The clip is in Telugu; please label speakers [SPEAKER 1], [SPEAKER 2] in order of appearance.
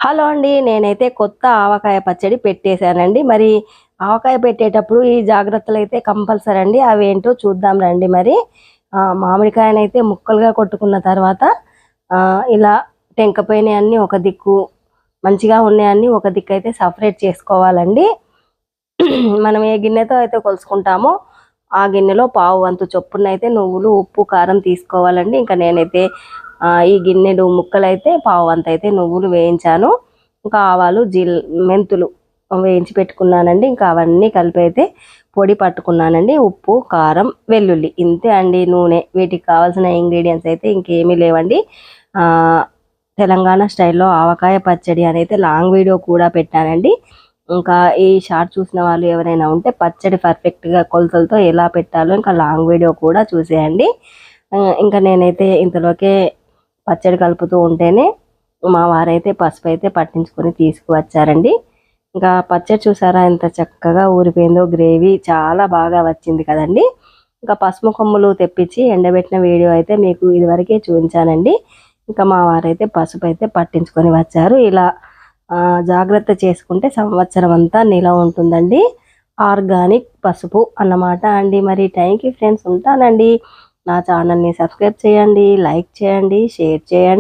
[SPEAKER 1] హలో అండి. నేనైతే కొత్త ఆవకాయ పచ్చడి పెట్టేశానండి. మరి ఆవకాయ పెట్టేటప్పుడు ఈ జాగ్రత్తలైతే కంపల్సరీ అండి. అవేంటో చూద్దాం రండి మరి. మామిడికాయనైతే ముక్కలుగా కొట్టుకున్న తర్వాత ఇలా టెంకపోయినయన్నీ ఒక దిక్కు, మంచిగా ఉన్నయన్నీ ఒక దిక్కయితే సెపరేట్ చేసుకోవాలండి. మనం ఏ గిన్నెతో అయితే కొలుసుకుంటామో ఆ గిన్నెలో పావు వంతు చొప్పునైతే నువ్వులు, ఉప్పు, కారం తీసుకోవాలండి. ఇంకా నేనైతే ఈ గిన్నెడు ముక్కలైతే పావు వంతైతే నువ్వులు వేయించాను. ఇంకా ఆవాలు, మెంతులు వేయించి పెట్టుకున్నానండి. ఇంకా అవన్నీ కలిపి అయితే పొడి పట్టుకున్నానండి. ఉప్పు, కారం, వెల్లుల్లి ఇంతే అండి. నూనె, వీటికి కావాల్సిన ఇంగ్రీడియంట్స్ అయితే ఇంకేమీ లేవండి. తెలంగాణ స్టైల్లో ఆవకాయ పచ్చడి అనేది లాంగ్ వీడియో కూడా పెట్టానండి. ఇంకా ఈ షార్ట్ చూసిన వాళ్ళు ఎవరైనా ఉంటే పచ్చడి పర్ఫెక్ట్గా కొలతలతో ఎలా పెట్టాలో ఇంకా లాంగ్ వీడియో కూడా చూసేయండి. ఇంకా నేనైతే ఇంతలోకే పచ్చడి కలుపుతూ ఉంటేనే మా వారైతే పసుపు అయితే పట్టించుకొని తీసుకువచ్చారండి. ఇంకా పచ్చడి చూసారా ఎంత చక్కగా ఊరిపోయిందో, గ్రేవీ చాలా బాగా వచ్చింది కదండి. ఇంకా పసుపు కొమ్ములు తెప్పించి ఎండబెట్టిన వీడియో అయితే మీకు ఇదివరకే చూపించానండి. ఇంకా మా వారైతే పసుపు అయితే పట్టించుకొని వచ్చారు. ఇలా జాగ్రత్త చేసుకుంటే సంవత్సరం అంతా నిలవ ఉంటుందండి. ఆర్గానిక్ పసుపు అన్నమాట అండి. మరి థ్యాంక్ యూ ఫ్రెండ్స్, ఉంటానండి. నా ఛానల్ని సబ్స్క్రైబ్ చేయండి, లైక్ చేయండి, షేర్ చేయండి.